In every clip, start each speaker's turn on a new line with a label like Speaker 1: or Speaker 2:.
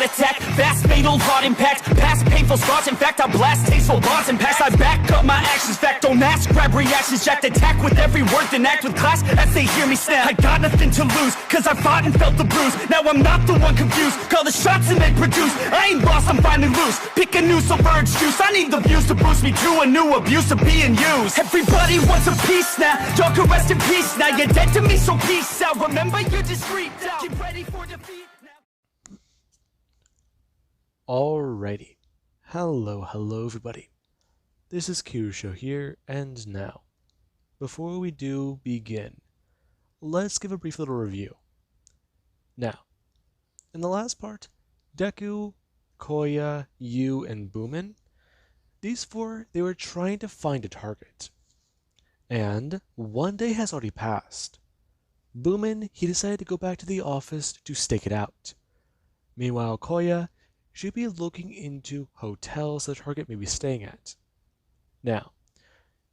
Speaker 1: heart attack. Fast, fatal, heart impact. Past painful scars, in fact, I blast tasteful bars and pass. I back up my actions, fact, don't ask, grab reactions, jacked, attack with every word, then act with class as they hear me snap. I got nothing to lose, cause I fought and felt the bruise. Now I'm not the one confused, call the shots and they produce. I ain't lost, I'm finally loose. Pick a new submerged juice. I need the views to boost me to a new abuse of being used. Everybody wants a piece now. Y'all can rest in peace now. You're dead to me, so peace out. Remember, you're discreet now. Get ready for defeat now.
Speaker 2: Alrighty. Hello everybody. This is Kirusho here, and now, before we do begin, let's give a brief little review. Now, in the last part, Deku, Koya, Yu, and Boomin, these four, they were trying to find a target. And one day has already passed. Boomin, he decided to go back to the office to stake it out. Meanwhile, Koya should be looking into hotels the target may be staying at. Now,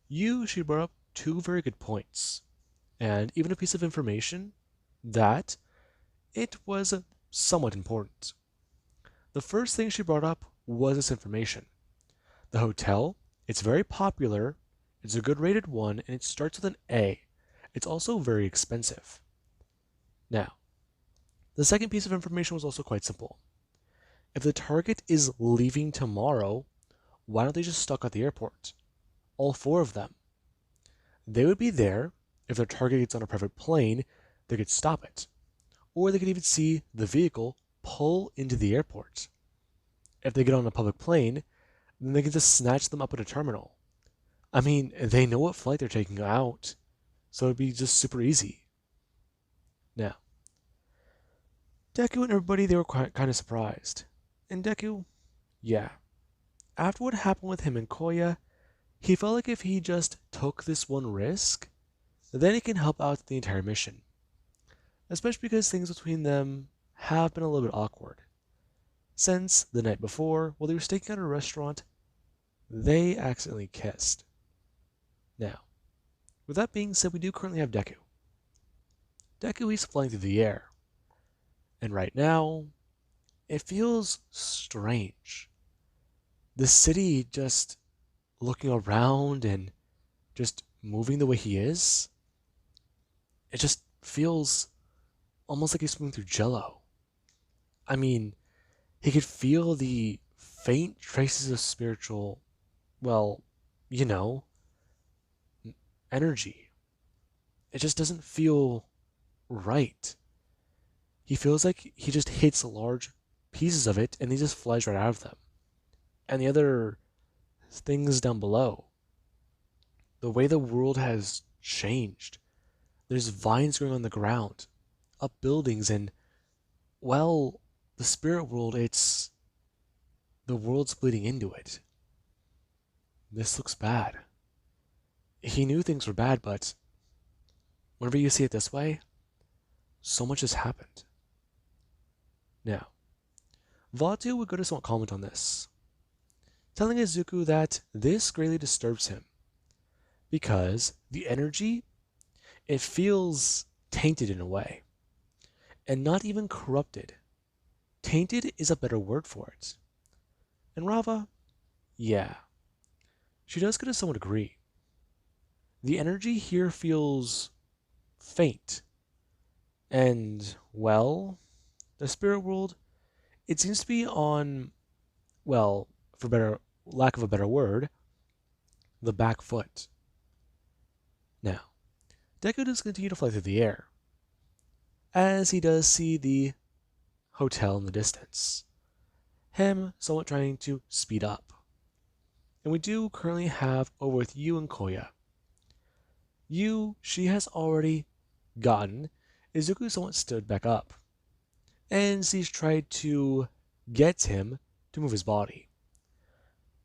Speaker 2: Yu, she brought up two very good points, and even a piece of information that it was somewhat important. The first thing she brought up was this information. The hotel, it's very popular, it's a good rated one, and it starts with an A. It's also very expensive. Now, the second piece of information was also quite simple. If the target is leaving tomorrow, why don't they just stop at the airport? All four of them. They would be there. If their target gets on a private plane, they could stop it. Or they could even see the vehicle pull into the airport. If they get on a public plane, then they can just snatch them up at a terminal. I mean, they know what flight they're taking out, so it'd be just super easy. Now, Deku and everybody, they were kind of surprised. And Deku, yeah. After what happened with him and Koya, he felt like if he just took this one risk, then he can help out the entire mission. Especially because things between them have been a little bit awkward. Since the night before, while they were staking out at a restaurant, they accidentally kissed. Now, with that being said, we do currently have Deku. Deku, he's flying through the air. And right now, it feels strange. The city just looking around and just moving the way he is, it just feels almost like he's swimming through jello. I mean, he could feel the faint traces of spiritual, well, you know, energy. It just doesn't feel right. He feels like he just hits large pieces of it and he just flies right out of them. And the other things down below, the way the world has changed. There's vines growing on the ground, up buildings, and, well, the spirit world, the world's bleeding into it. This looks bad. He knew things were bad, but whenever you see it this way, so much has happened. Now, Vaatu would go to somewhat comment on this, telling Izuku that this greatly disturbs him, because the energy, it feels tainted in a way, and not even corrupted. Tainted is a better word for it. And Rava, yeah, she does get to somewhat agree. The energy here feels faint, and, well, the spirit world, it seems to be on, well, for lack of a better word, the back foot. Now, Deku does continue to fly through the air, as he does see the hotel in the distance, him somewhat trying to speed up. And we do currently have over with Yu and Koya. Yu, she has already gotten Izuku somewhat stood back up, and she's tried to get him to move his body.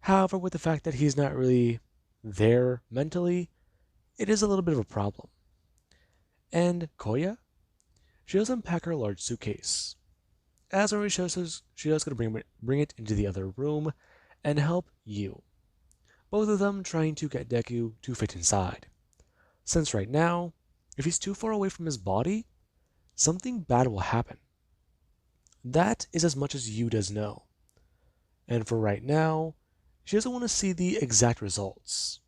Speaker 2: However, with the fact that he's not really there mentally, it is a little bit of a problem. And Koya, she does unpack her large suitcase. As already shows us, she does going to bring it into the other room and help Yu. Both of them trying to get Deku to fit inside. Since right now, if he's too far away from his body, something bad will happen. That is as much as Yu does know. And for right now, she doesn't want to see the exact results.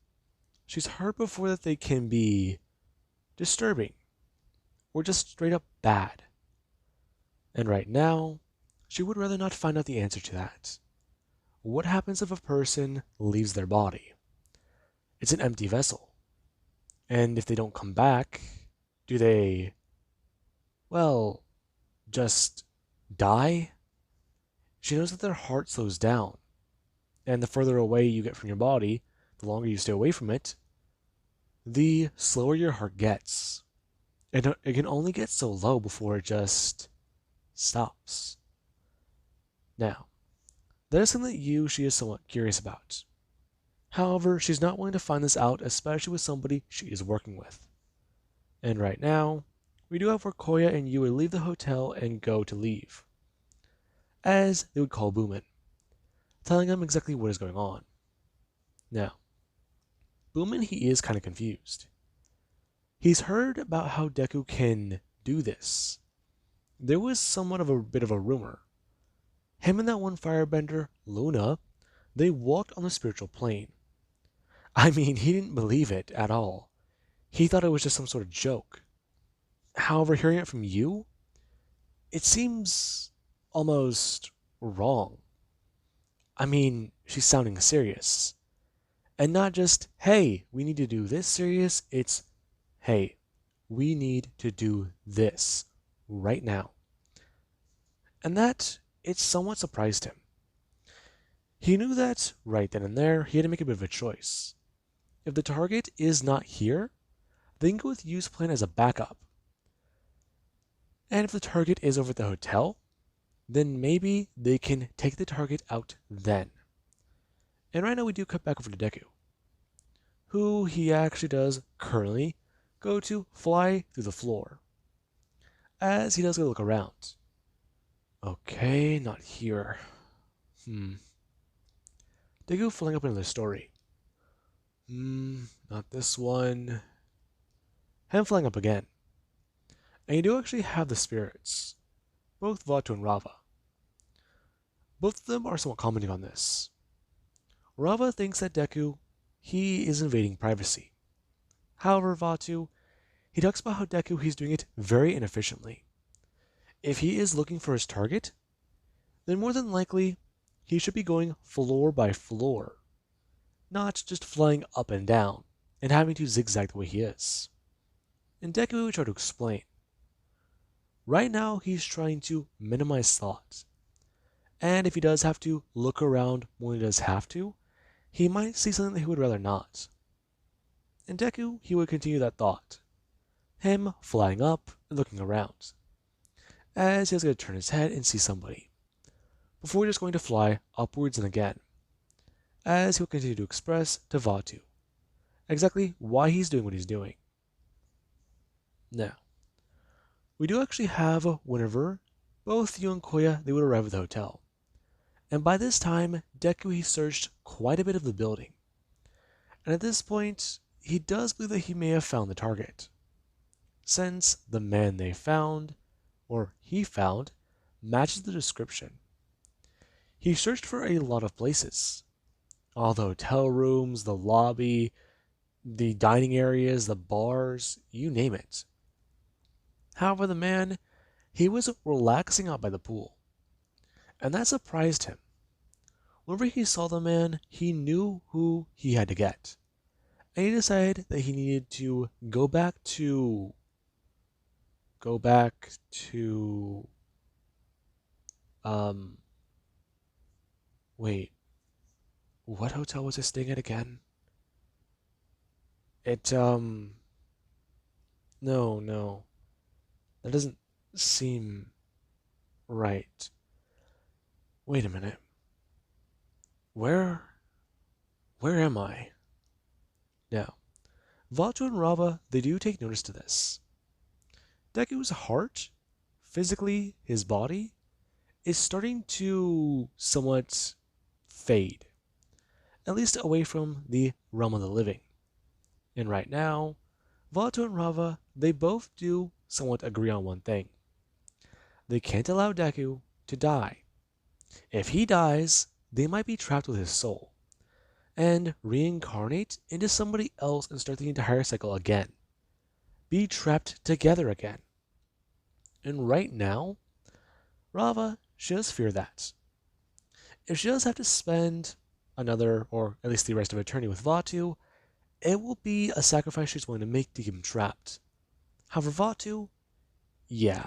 Speaker 2: She's heard before that they can be disturbing or just straight up bad. And right now, she would rather not find out the answer to that. What happens if a person leaves their body? It's an empty vessel. And if they don't come back, do they, well, just die? She knows that their heart slows down. And the further away you get from your body, the longer you stay away from it, the slower your heart gets. And it can only get so low before it just stops. Now, that is something that she is somewhat curious about. However, she's not willing to find this out, especially with somebody she is working with. And right now, we do have where Koya and Yu would leave the hotel and go to leave, as they would call Boomin, telling him exactly what is going on. Now, Boomin, he is kind of confused. He's heard about how Deku can do this. There was somewhat of a bit of a rumor. Him and that one firebender, Luna, they walked on the spiritual plane. I mean, he didn't believe it at all. He thought it was just some sort of joke. However, hearing it from you, it seems almost wrong. I mean, she's sounding serious. And not just, hey, we need to do this serious, it's, hey, we need to do this right now. And that, it somewhat surprised him. He knew that, right then and there, he had to make a bit of a choice. If the target is not here, they can go with Yu's plan as a backup. And if the target is over at the hotel, then maybe they can take the target out then. And right now we do cut back over to Deku, who he actually does currently go to fly through the floor, as he does go look around. Okay, not here. Deku flying up another story. Not this one. Him flying up again. And you do actually have the spirits, both Vaatu and Rava. Both of them are somewhat commenting on this. Rava thinks that Deku, he is invading privacy. However, Vaatu, he talks about how Deku, he's doing it very inefficiently. If he is looking for his target, then more than likely, he should be going floor by floor, not just flying up and down and having to zigzag the way he is. And Deku would try to explain. Right now, he's trying to minimize thought. And if he does have to look around when he does have to, he might see something that he would rather not. And Deku, he would continue that thought. Him flying up and looking around, as he's going to turn his head and see somebody, before just going to fly upwards and again, as he'll continue to express to Vaatu exactly why he's doing what he's doing. Now, we do actually have whenever both Yu and Koya, they would arrive at the hotel. And by this time, Deku, he searched quite a bit of the building. And at this point, he does believe that he may have found the target, since the man they found, or he found, matches the description. He searched for a lot of places. All the hotel rooms, the lobby, the dining areas, the bars, you name it. However, the man, he was relaxing out by the pool. And that surprised him. Whenever he saw the man, he knew who he had to get. And he decided that he needed to go back to... Wait. What hotel was I staying at again? No. That doesn't seem right. Wait a minute. Where am I? Now, Vaatu and Rava, they do take notice to this. Deku's heart, physically, his body, is starting to somewhat fade. At least away from the realm of the living. And right now, Vaatu and Rava, they both do somewhat agree on one thing. They can't allow Deku to die. If he dies, they might be trapped with his soul and reincarnate into somebody else and start the entire cycle again. Be trapped together again. And right now, Rava, she does fear that. If she does have to spend another, or at least the rest of eternity with Vatu, it will be a sacrifice she's willing to make to keep him trapped. However, Vatu, yeah.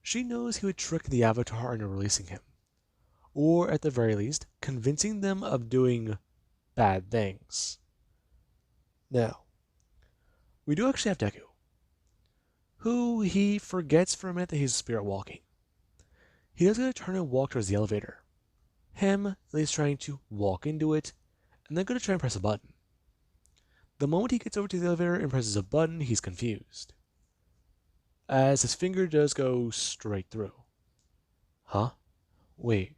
Speaker 2: She knows he would trick the Avatar into releasing him. Or, at the very least, convincing them of doing bad things. Now, we do actually have Deku, who he forgets for a minute that he's spirit walking. He does get to turn and walk towards the elevator. Him, at least trying to walk into it, and then go to try and press a button. The moment he gets over to the elevator and presses a button, he's confused, as his finger does go straight through. Huh? Wait,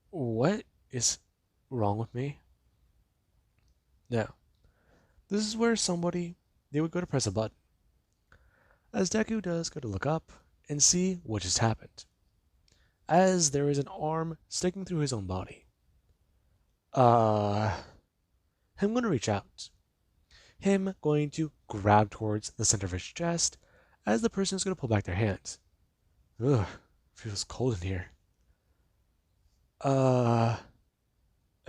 Speaker 2: what is wrong with me? Now, this is where they would go to press a button, as Deku does go to look up and see what just happened, as there is an arm sticking through his own body. Him going to reach out. Him going to grab towards the center of his chest, as the person is going to pull back their hand. Ugh, feels cold in here. Am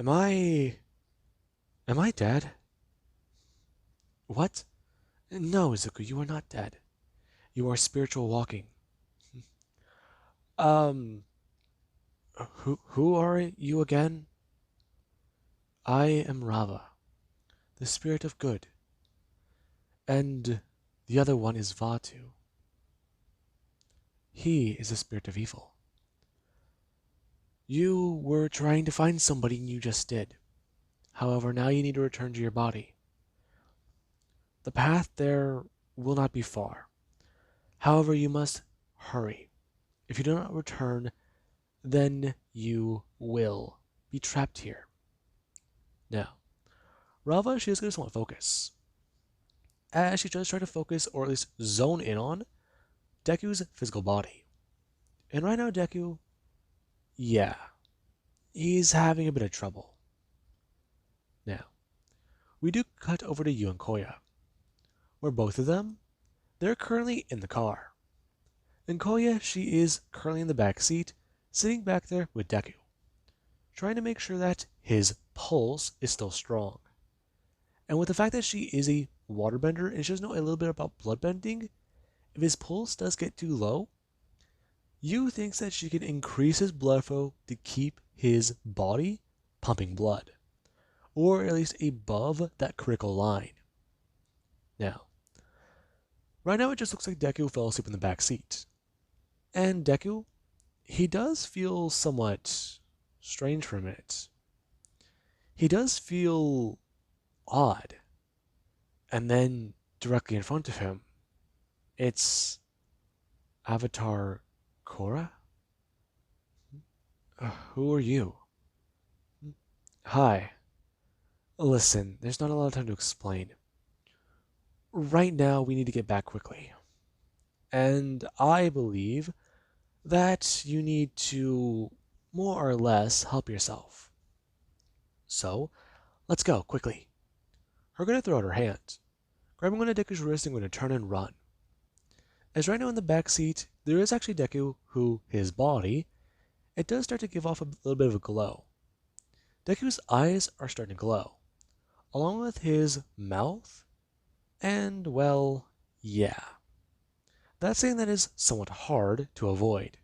Speaker 2: I dead? What? No, Izuku, you are not dead. You are spiritual walking. Who are you again? I am Rava, the spirit of good. And the other one is Vatu. He is the spirit of evil. You were trying to find somebody and you just did. However, now you need to return to your body. The path there will not be far. However, you must hurry. If you do not return, then you will be trapped here. Now, Rava, she is going to somewhat focus, as she does try to focus, or at least zone in on, Deku's physical body. And right now, Deku, yeah, he's having a bit of trouble. Now, we do cut over to Yu and Koya, where both of them, they're currently in the car. And Koya, she is currently in the back seat, sitting back there with Deku, trying to make sure that his pulse is still strong. And with the fact that she is a waterbender and she does know a little bit about bloodbending, if his pulse does get too low, Yu thinks that she can increase his blood flow to keep his body pumping blood, or at least above that critical line. Now, right now it just looks like Deku fell asleep in the back seat. And Deku, he does feel somewhat strange for a minute. He does feel odd. And then directly in front of him, it's Avatar Korra? Who are you? Hi. Listen, there's not a lot of time to explain. Right now, we need to get back quickly. And I believe that you need to more or less help yourself. So, let's go, quickly. Her going to throw out her hand, grabbing one of Deku's wrist and going to turn and run. As right now in the back seat, there is actually Deku, who, his body, it does start to give off a little bit of a glow. Deku's eyes are starting to glow, along with his mouth, and, well, yeah. That's something that is somewhat hard to avoid.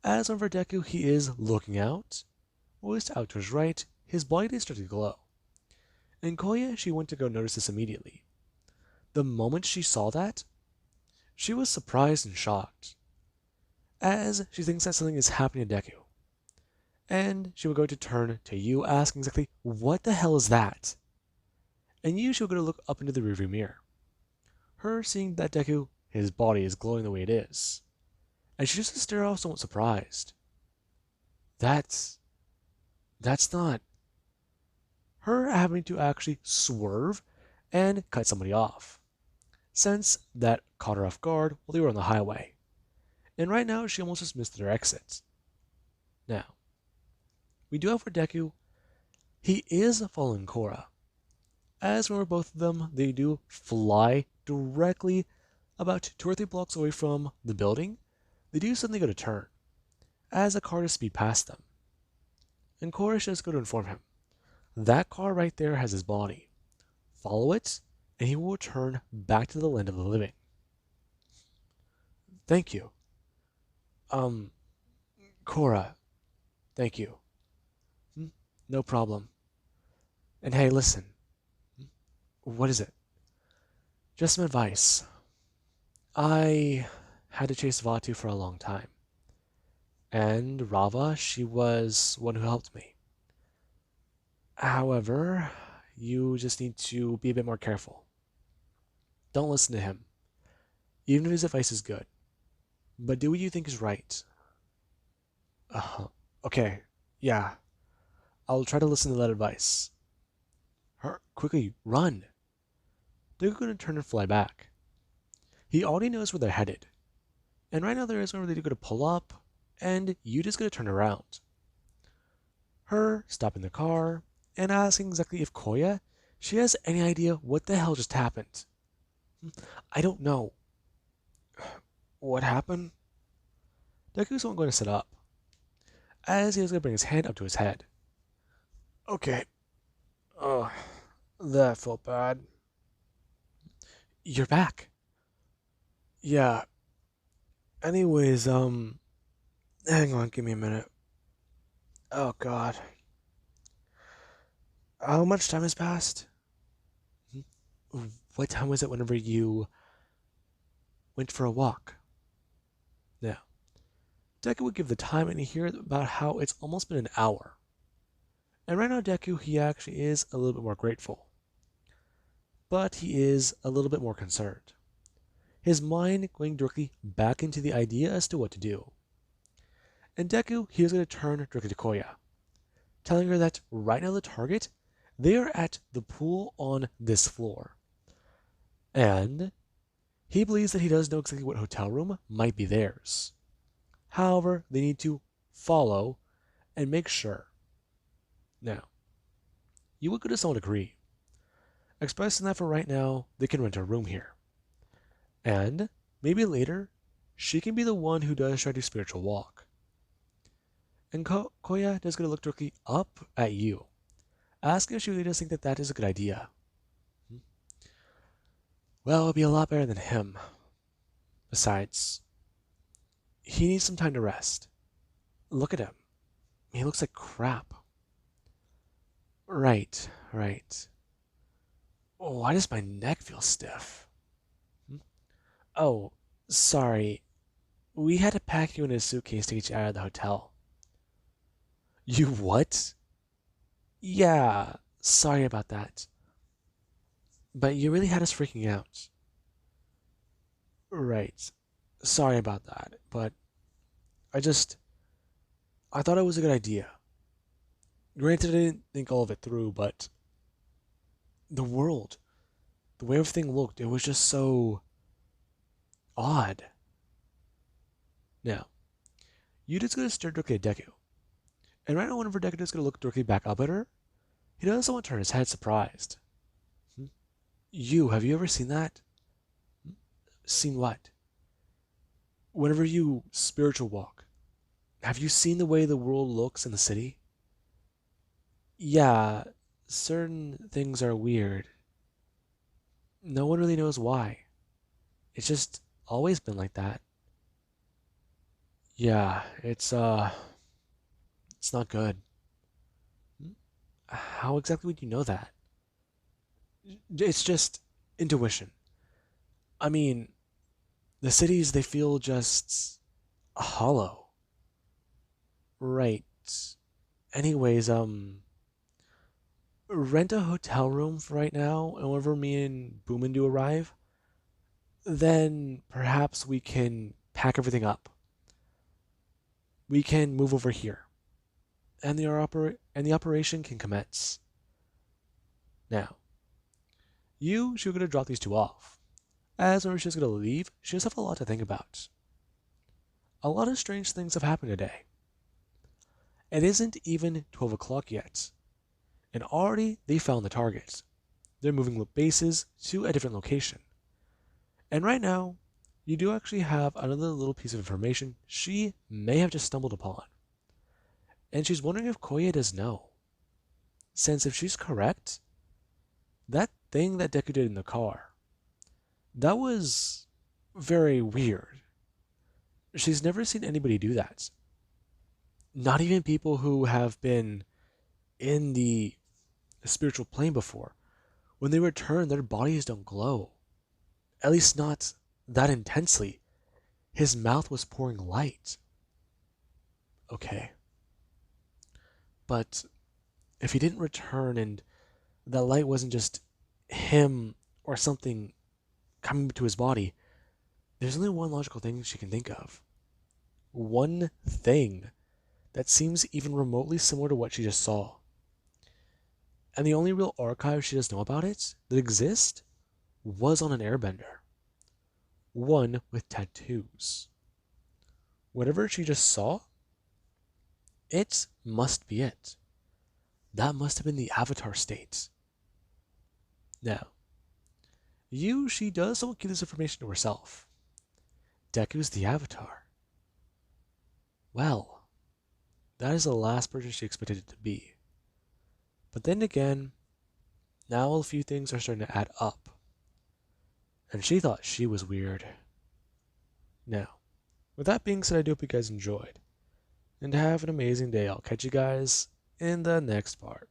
Speaker 2: As over Deku, he is looking out, always out to his right, his body is starting to glow. And Koya, she went to go notice this immediately. The moment she saw that, she was surprised and shocked, as she thinks that something is happening to Deku. And she will go to turn to Yu, asking exactly, what the hell is that? And Yu, she will go to look up into the rearview mirror. Her seeing that Deku, his body is glowing the way it is. And she just stare off somewhat surprised. That's not... Her having to actually swerve and cut somebody off, since that caught her off guard while they were on the highway. And right now, she almost just missed their exit. Now, we do have for Deku, he is following Korra. As remember, both of them, they do fly directly about 2 or 3 blocks away from the building. They do suddenly go to turn, as a car to speed past them. And Korra just go to inform him. That car right there has his body. Follow it, and he will return back to the land of the living. Thank you. Um, Korra, thank you. No problem. And hey, listen. What is it? Just some advice. I had to chase Vatu for a long time. And Rava, she was one who helped me. However, you just need to be a bit more careful. Don't listen to him, even if his advice is good. But do what you think is right. Okay, yeah. I'll try to listen to that advice. Quickly, run! They're going to turn and fly back. He already knows where they're headed. And right now there is one where they're going to pull up, and you just going to turn around. Her stopping the car, and asking exactly if Koya, she has any idea what the hell just happened. I don't know. What happened? Deku's the one going to sit up, as he was going to bring his hand up to his head. Okay. Oh, that felt bad. You're back. Yeah. Anyways, hang on, give me a minute. Oh god. How much time has passed? What time was it whenever you went for a walk? Now, Deku would give the time and hear about how it's almost been an hour. And right now, Deku, he actually is a little bit more grateful. But he is a little bit more concerned. His mind going directly back into the idea as to what to do. And Deku, he is going to turn directly to Koya, telling her that right now the target, they are at the pool on this floor. And he believes that he does know exactly what hotel room might be theirs. However, they need to follow and make sure. Now, you would go to some degree, expressing that for right now, they can rent a room here. And maybe later, she can be the one who does try to spiritual walk. And Koya is going to look directly up at you, asking if she really does think that that is a good idea. Well, it'll be a lot better than him. Besides, he needs some time to rest. Look at him. He looks like crap. Right. Oh, why does my neck feel stiff? Oh, sorry. We had to pack you in a suitcase to get you out of the hotel. You what? Yeah, sorry about that. But you really had us freaking out. Right. Sorry about that, but I thought it was a good idea. Granted, I didn't think all of it through, but the world, the way everything looked, it was just so odd. Now, Yuta's gonna stare directly at Deku. And right now, whenever Deku is gonna look directly back up at her, he doesn't want to turn his head surprised. Have you ever seen that? Seen what? Whenever you spiritual walk, have you seen the way the world looks in the city? Yeah, certain things are weird. No one really knows why. It's just always been like that. Yeah, it's not good. How exactly would you know that? It's just intuition. I mean, the cities, they feel just hollow. Right. Anyways, rent a hotel room for right now, and whenever me and Boomin do arrive, then perhaps we can pack everything up. We can move over here, and the operation can commence. Now, she's gonna drop these two off. As whenever she's gonna leave, she does have a lot to think about. a lot of strange things have happened today. It isn't even 12 o'clock yet, and already they found the target. They're moving bases to a different location. And right now, you do actually have another little piece of information she may have just stumbled upon. And she's wondering if Koya does know. Since if she's correct, that thing that Deku did in the car, that was very weird. She's never seen anybody do that. Not even people who have been in the spiritual plane before. When they return, their bodies don't glow. At least not that intensely. His mouth was pouring light. Okay. But if he didn't return and that light wasn't just him or something coming to his body, there's only one logical thing she can think of. One thing that seems even remotely similar to what she just saw. And the only real archive she does know about it that exists was on an airbender. One with tattoos. Whatever she just saw, it must be it. That must have been the avatar state. Now, she does somewhat keep this information to herself. Deku's the avatar. Well, that is the last person she expected it to be. But then again, now a few things are starting to add up. And she thought she was weird. Now, with that being said, I do hope you guys enjoyed. And have an amazing day. I'll catch you guys in the next part.